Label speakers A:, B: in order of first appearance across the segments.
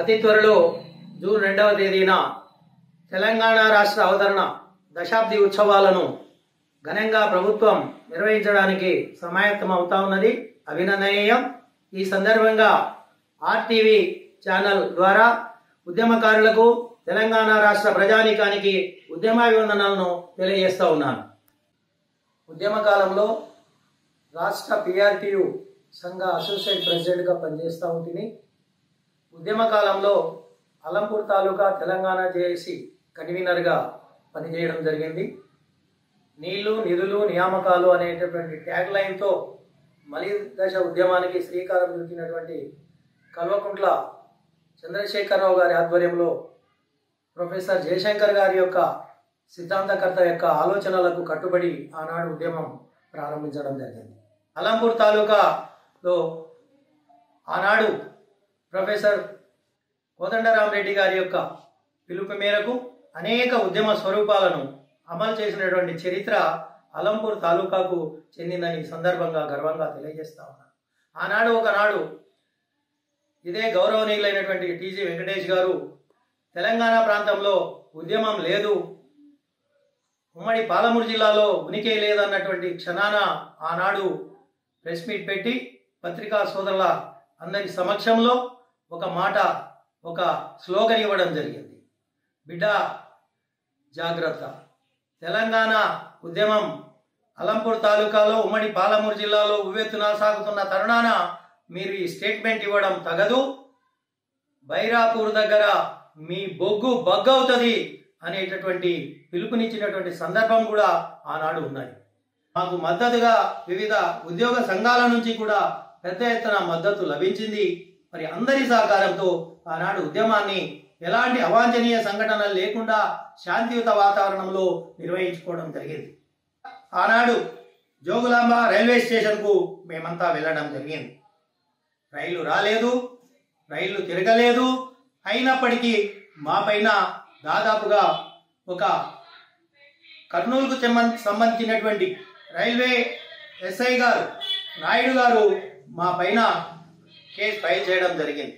A: అతి త్వరలో జూన్ 2వ తేదీన తెలంగాణ రాష్ట్ర అవతరణ దశాబ్ది ఉత్సవాలను ఘనంగా ప్రభుత్వం నిర్వహించడానికి సమాయత్తం అవుతా ఉన్నది, అభినందనీయం. ఈ సందర్భంగా ఆర్టీవీ ఛానల్ ద్వారా ఉద్యమకారులకు తెలంగాణ రాష్ట్ర ప్రజానీకానికి ఉద్యమాభివందనాలను తెలియజేస్తా ఉన్నాను. ఉద్యమ కాలంలో రాష్ట్ర పిఆర్టీయు సంఘ అసోసియేట్ ప్రెసిడెంట్గా పనిచేస్తూ ఉంటుంది. ఉద్యమ కాలంలో అలంపూర్ తాలూకా తెలంగాణ జేఏసీ కన్వీనర్గా పనిచేయడం జరిగింది. నీళ్లు నిధులు నియామకాలు అనేటటువంటి ట్యాగ్ లైన్తో మలి దశ ఉద్యమానికి శ్రీకారం చుట్టినటువంటి కల్వకుంట్ల చంద్రశేఖరరావు గారి ఆధ్వర్యంలో ప్రొఫెసర్ జయశంకర్ గారి యొక్క సిద్ధాంతకర్త యొక్క ఆలోచనలకు కట్టుబడి ఆనాడు ఉద్యమం ప్రారంభించడం జరిగింది. అలంపూర్ తాలూకాలో ఆనాడు ప్రొఫెసర్ కోదండరామరెడ్డి గారి యొక్క పిలుపు మేరకు అనేక ఉద్యమ స్వరూపాలను అమలు చేసినటువంటి చరిత్ర అలంపూర్ తాలూకాకు చెందిందని సందర్భంగా గర్వంగా తెలియజేస్తా ఉన్నాను. ఆనాడు ఒకనాడు ఇదే గౌరవనీయులైనటువంటి టీజీ వెంకటేష్ గారు తెలంగాణ ప్రాంతంలో ఉద్యమం లేదు, ఉమ్మడి పాలమూరు జిల్లాలో ఉనికి లేదన్నటువంటి క్షణాన ఆనాడు ప్రెస్ మీట్ పెట్టి పత్రికా సోదరుల అందరి సమక్షంలో ఒక మాట, ఒక స్లోగన్ ఇవ్వడం జరిగింది. బిడ్డ జాగ్రత్త, తెలంగాణ ఉద్యమం అలంపూర్ తాలూకాలో ఉమ్మడి పాలమూరు జిల్లాలో ఉవ్వెత్తున సాగుతున్న తరుణాన మీరు ఈ స్టేట్మెంట్ ఇవ్వడం తగదు, బైరాపూర్ దగ్గర మీ బొగ్గు బగ్గవుతుంది అనేటటువంటి పిలుపునిచ్చినటువంటి సందర్భం కూడా ఆనాడు ఉన్నాయి. మాకు మద్దతుగా వివిధ ఉద్యోగ సంఘాల నుంచి కూడా పెద్ద ఎత్తున మద్దతు లభించింది. మరి అందరి సహకారంతో ఆనాడు ఉద్యమాన్ని ఎలాంటి అవాంఛనీయ సంఘటనలు లేకుండా శాంతియుత వాతావరణంలో నిర్వహించుకోవడం జరిగింది. ఆనాడు జోగులాంబ రైల్వే స్టేషన్కు మేమంతా వెళ్ళడం జరిగింది. రైలు రాలేదు, రైళ్లు తిరగలేదు. అయినప్పటికీ మా పైన దాదాపుగా ఒక కర్నూలుకు సంబంధించినటువంటి రైల్వే ఎస్ఐ గారు నాయుడు గారు మా పైన కేసు ఫైల్ చేయడం జరిగింది.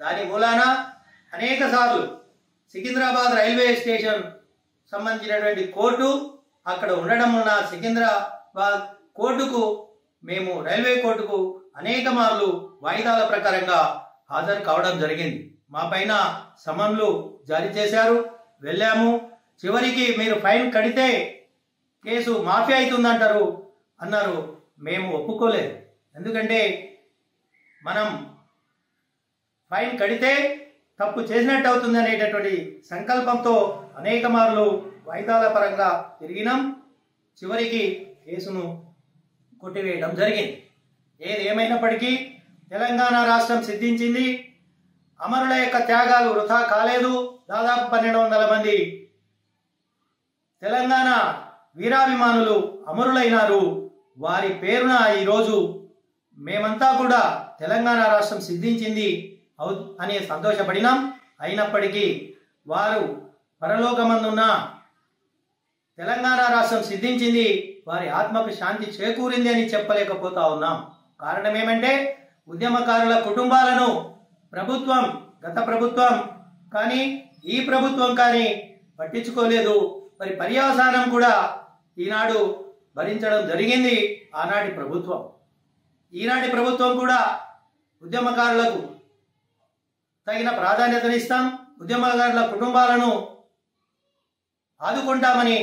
A: దాని మూలాన అనేక సార్లు సికింద్రాబాద్ రైల్వే స్టేషన్ సంబంధించినటువంటి కోర్టు అక్కడ ఉండడం ఉన్న సికింద్రాబాద్ కోర్టుకు మేము రైల్వే కోర్టుకు అనేక మార్లు వాయిదాల ప్రకారంగా హాజరు కావడం జరిగింది. మా పైన సమన్లు జారీ చేశారు, వెళ్ళాము. చివరికి మీరు ఫైన్ కడితే కేసు మాఫీ అవుతుందంటారు అన్నారు. మేము ఒప్పుకోలేదు. ఎందుకంటే మనం ఫైన్ కడితే తప్పు చేసినట్టు అవుతుంది అనేటటువంటి సంకల్పంతో అనేక మార్లు వాయిదాల పరంగా తిరిగినాం. చివరికి కేసును కొట్టివేయడం జరిగింది. ఏది ఏమైనప్పటికీ తెలంగాణ రాష్ట్రం సిద్ధించింది. అమరుల యొక్క త్యాగాలు వృథా కాలేదు. దాదాపు 1200 మంది తెలంగాణ వీరాభిమానులు అమరులైనారు. వారి పేరున ఈరోజు మేమంతా కూడా తెలంగాణ రాష్ట్రం సిద్ధించింది అని సంతోషపడినాం. అయినప్పటికీ వారు పరలోకమందున్న తెలంగాణ రాష్ట్రం సిద్ధించింది, వారి ఆత్మకు శాంతి చేకూరింది అని చెప్పలేకపోతా ఉన్నాం. కారణం ఏమంటే ఉద్యమకారుల కుటుంబాలను ప్రభుత్వం, గత ప్రభుత్వం కానీ ఈ ప్రభుత్వం కానీ పట్టించుకోలేదు. మరి పర్యవసానం కూడా ఈనాడు భరించడం జరిగింది ఆనాటి ప్రభుత్వం. ఈనాటి ప్రభుత్వం కూడా ఉద్యమకారులకు తగిన ప్రాధాన్యతనిస్తాం, ఉద్యమకారుల కుటుంబాలను ఆదుకుంటామని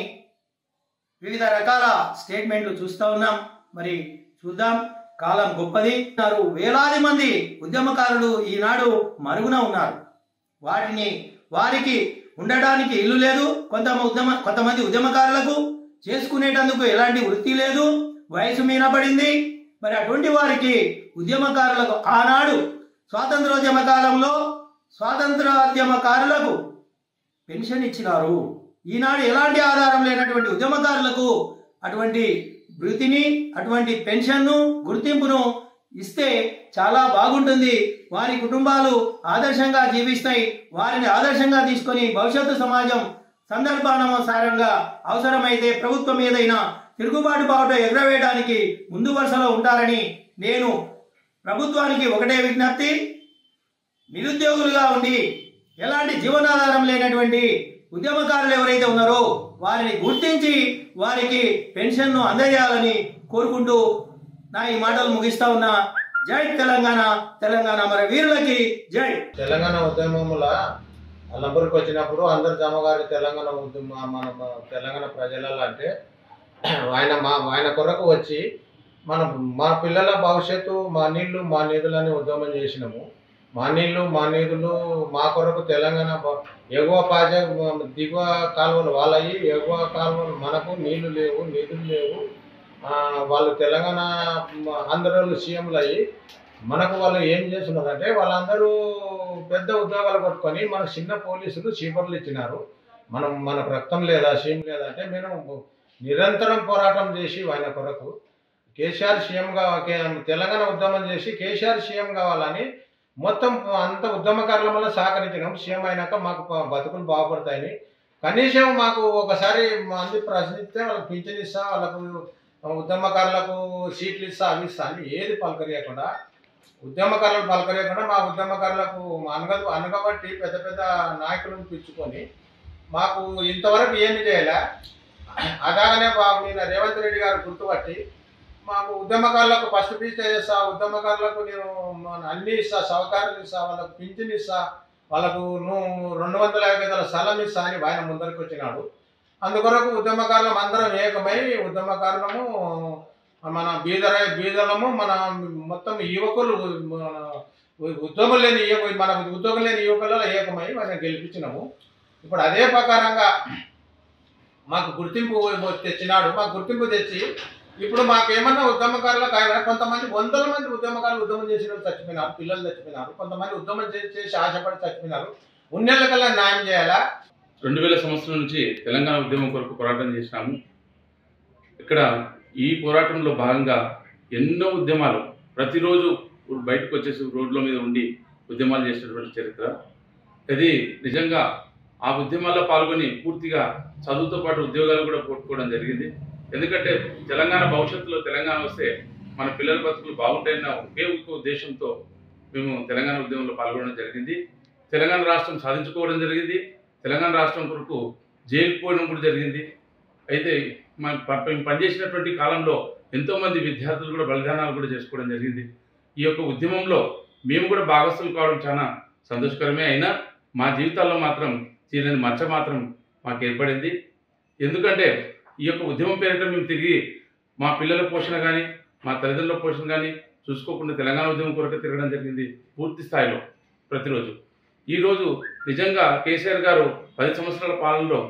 A: వివిధ రకాల స్టేట్మెంట్లు చూస్తూ ఉన్నాం. మరి చూద్దాం, కాలం గొప్పది. వేలాది మంది ఉద్యమకారులు ఈనాడు మరుగున ఉన్నారు. వారికి ఉండడానికి ఇల్లు లేదు. కొంతమంది ఉద్యమకారులకు చేసుకునేటందుకు ఎలాంటి వృత్తి లేదు, వయసు మీనపడింది. మరి అటువంటి వారికి ఉద్యమకారులకు ఆనాడు స్వాతంత్రోద్యమ కాలంలో స్వాతంత్రోద్యమకారులకు పెన్షన్ ఇచ్చినారు. ఈనాడు ఎలాంటి ఆధారం లేనటువంటి ఉద్యమకారులకు అటువంటి వృత్తిని, అటువంటి పెన్షన్ను, గుర్తింపును ఇస్తే చాలా బాగుంటుంది. వారి కుటుంబాలు ఆదర్శంగా జీవిస్తాయి. వారిని ఆదర్శంగా తీసుకొని భవిష్యత్తు సమాజం సందర్భానుసారంగా అవసరమైతే ప్రభుత్వం ఏదైనా తిరుగుబాటు బావుట ఎగరవేయడానికి ముందు వరుసలో ఉంటారని నేను ప్రభుత్వానికి ఒకటే విజ్ఞప్తి, నిరుద్యోగులుగా ఉండి ఎలాంటి జీవనాధారం లేనటువంటి ఉద్యమకారులు ఎవరైతే ఉన్నారో వారిని గుర్తించి వారికి పెన్షన్ను అందజేయాలని కోరుకుంటూ నా ఈ మాటలు ముగిస్తా ఉన్నా. జై తెలంగాణ, తెలంగాణ మరి వీరులకి జై.
B: తెలంగాణ ఉద్యమముల నంబర్కి వచ్చినప్పుడు అందరు జమగారి తెలంగాణ మన తెలంగాణ ప్రజలలో అంటే ఆయన కొరకు వచ్చి మా పిల్లల భవిష్యత్తు మా నీళ్లు మా నిధులని ఉద్యమం చేసినాము. మా నీళ్లు మా నిధులు మా కొరకు తెలంగాణ ఎగువ దిగువ కాలువలు వాళ్ళయి, ఎగువ కాలువలు మనకు నీళ్లు లేవు, నిధులు లేవు. వాళ్ళు తెలంగాణ ఆంధ్రలో సీఎంలు అయ్యి మనకు వాళ్ళు ఏం చేస్తున్నారంటే వాళ్ళందరూ పెద్ద ఉద్యోగాలు కొట్టుకొని మనకు చిన్న పోలీసులు చీపర్లు ఇచ్చినారు. మనకు రక్తం లేదా, సీఎం లేదా అంటే మేము నిరంతరం పోరాటం చేసి ఆయన కొరకు కేసీఆర్ సీఎంగా తెలంగాణ ఉద్యమం చేసి కేసీఆర్ సీఎం కావాలని మొత్తం అంత ఉద్యమకారుల వల్ల సహకరించినాం. సీఎం అయినాక మాకు బతుకులు బాగుపడతాయని కనీసం మాకు ఒకసారి మంది ప్రశ్నిస్తే వాళ్ళకి పింఛన్ ఇస్తా, వాళ్ళకు ఉద్యమకారులకు సీట్లు ఇస్తా, అవి ఇస్తా అని ఏది పలకరియకుండా ఉద్యమకారులకు పలకరియకుండా మా ఉద్యమకారులకు అనగబట్టి పెద్ద పెద్ద నాయకులను పిలుచుకొని మాకు ఇంతవరకు ఏమి చేయలే. అలాగనే నేను రేవంత్ రెడ్డి గారు గుర్తుపట్టి మాకు ఉద్యమకారులకు ఫస్ట్ ఫీజ్ చేస్తా, ఉద్యమకారులకు నేను అన్నీ ఇస్తా, సహకారం ఇస్తా, వాళ్ళకు పింఛన్ ఇస్తా, వాళ్ళకు 250 గజాల స్థలం ఇస్తా అని ఆయన ముందరికి వచ్చినాడు. అందుకొరకు ఉద్యమకారులం అందరం ఏకమై ఉద్యమకారులము మన బీదలము మన మొత్తం యువకులు ఉద్యోగం లేని యువకులలో ఏకమై మనం గెలిపించినాము. ఇప్పుడు అదే ప్రకారంగా మాకు గుర్తింపు తెచ్చినాడు. మాకు గుర్తింపు తెచ్చి ఇప్పుడు మాకేమన్నా ఉద్యమకారులకు ఆయన కొంతమంది 100 మంది ఉద్యమకారులు ఉద్యమం చేసిన చచ్చిపోయినారు, పిల్లలు చచ్చిపోయినారు, కొంతమంది ఉద్యమం చేసి ఆశపడి చచ్చిపోయినారు. ఉన్నేళ్ళకల్లా న్యాయం చేయాలా.
C: 2000 సంవత్సరం నుంచి తెలంగాణ ఉద్యమం కొరకు పోరాటం చేసినాము. ఇక్కడ ఈ పోరాటంలో భాగంగా ఎన్నో ఉద్యమాలు ప్రతిరోజు బయటకు వచ్చేసి రోడ్ల మీద ఉండి ఉద్యమాలు చేసినటువంటి చరిత్ర ఇది. నిజంగా ఆ ఉద్యమాల్లో పాల్గొని పూర్తిగా చదువుతో పాటు ఉద్యోగాలు కూడా పోగొట్టుకోవడం జరిగింది. ఎందుకంటే తెలంగాణ భవిష్యత్తులో తెలంగాణ వస్తే మన పిల్లల బతుకులు బాగుంటాయన్న ఒకే ఉద్దేశంతో మేము తెలంగాణ ఉద్యమంలో పాల్గొనడం జరిగింది. తెలంగాణ రాష్ట్రం సాధించుకోవడం జరిగింది. తెలంగాణ రాష్ట్రం కొరకు జైలుకు పోవడం కూడా జరిగింది. అయితే మేము పనిచేసినటువంటి కాలంలో ఎంతోమంది విద్యార్థులు కూడా బలిదానాలు కూడా చేసుకోవడం జరిగింది. ఈ యొక్క ఉద్యమంలో మేము కూడా భాగస్వాములు కావడం చాలా సంతోషకరమే. అయినా మా జీవితాల్లో మాత్రం తీరని మచ్చ మాత్రం మాకు ఏర్పడింది. ఎందుకంటే ఈ యొక్క ఉద్యమం పేరిట మేము తిరిగి మా పిల్లల పోషణ కానీ మా తల్లిదండ్రుల పోషణ కానీ చూసుకోకుండా తెలంగాణ ఉద్యమం కొరకు తిరగడం జరిగింది పూర్తి స్థాయిలో ప్రతిరోజు. ఈరోజు నిజంగా కేసీఆర్ గారు 10 సంవత్సరాల పాలనలో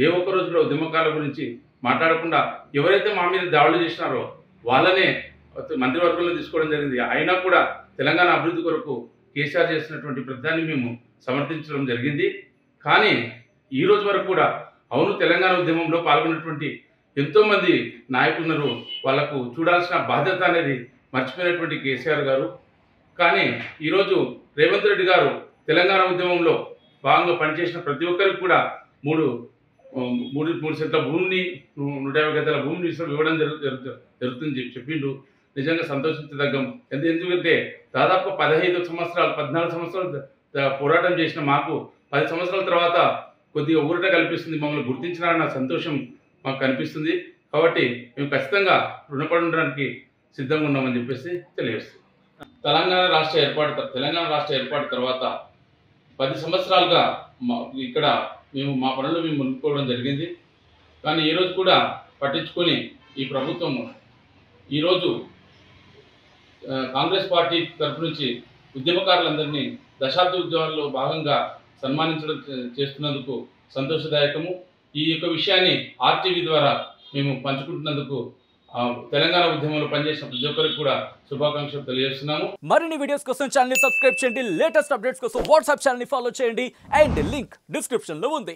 C: ఏ ఒక్క రోజులో ఉద్యమకారుల గురించి మాట్లాడకుండా ఎవరైతే మా మీద దాడులు చేసినారో వాళ్ళనే మంత్రివర్గంలో తీసుకోవడం జరిగింది. అయినా కూడా తెలంగాణ అభివృద్ధి కొరకు కేసీఆర్ చేసినటువంటి ప్రతిదాన్ని మేము సమర్థించడం జరిగింది. కానీ ఈ రోజు వరకు కూడా అవును తెలంగాణ ఉద్యమంలో పాల్గొన్నటువంటి ఎంతోమంది నాయకులు ఉన్నారు, వాళ్లకు చూడాల్సిన బాధ్యత అనేది మర్చిపోయినటువంటి కేసీఆర్ గారు. కానీ ఈరోజు రేవంత్ రెడ్డి గారు తెలంగాణ ఉద్యమంలో భాగంగా పనిచేసిన ప్రతి ఒక్కరికి కూడా మూడు సెంట్ల భూమిని 150 గజాల భూమిని ఇవ్వడం జరుగుతుంది చెప్పిండు. నిజంగా సంతోషించదగ్గం. ఎందుకంటే దాదాపు 15 సంవత్సరాలు 14 సంవత్సరాలు పోరాటం చేసిన మాకు 10 సంవత్సరాల తర్వాత కొద్దిగా ఊరట కల్పిస్తుంది. మమ్మల్ని గుర్తించినారన్న సంతోషం మాకు కనిపిస్తుంది. కాబట్టి మేము ఖచ్చితంగా రుణపడి ఉండడానికి సిద్ధంగా ఉన్నామని చెప్పేసి తెలియజేస్తుంది. తెలంగాణ రాష్ట్ర ఏర్పాటు తర్వాత 10 సంవత్సరాలుగా ఇక్కడ మేము మా పనులు మేము మునుకోవడం జరిగింది. కానీ ఈరోజు కూడా పట్టించుకొని ఈ ప్రభుత్వం ఈరోజు కాంగ్రెస్ పార్టీ తరఫు నుంచి ఉద్యమకారులందరినీ దశాబ్ద ఉద్యమాల్లో భాగంగా సన్మానించడం చేస్తున్నందుకు సంతోషదాయకము. ఈ యొక్క విషయాన్ని RTV ద్వారా మేము పంచుకుంటున్నందుకు తెలంగాణ ఉద్యమంలో పనిచేసిన ప్రతి ఒక్కరికి కూడా శుభాకాంక్షలు తెలియజేస్తున్నాము.
D: మరిన్ని వీడియోస్ కోసం ఛానల్ ని సబ్స్క్రైబ్ చేయండి. లేటెస్ట్ అప్డేట్స్ కోసం వాట్సాప్ ఛానల్ ని ఫాలో చేయండి. అండ్ లింక్ డిస్క్రిప్షన్ లో ఉంది.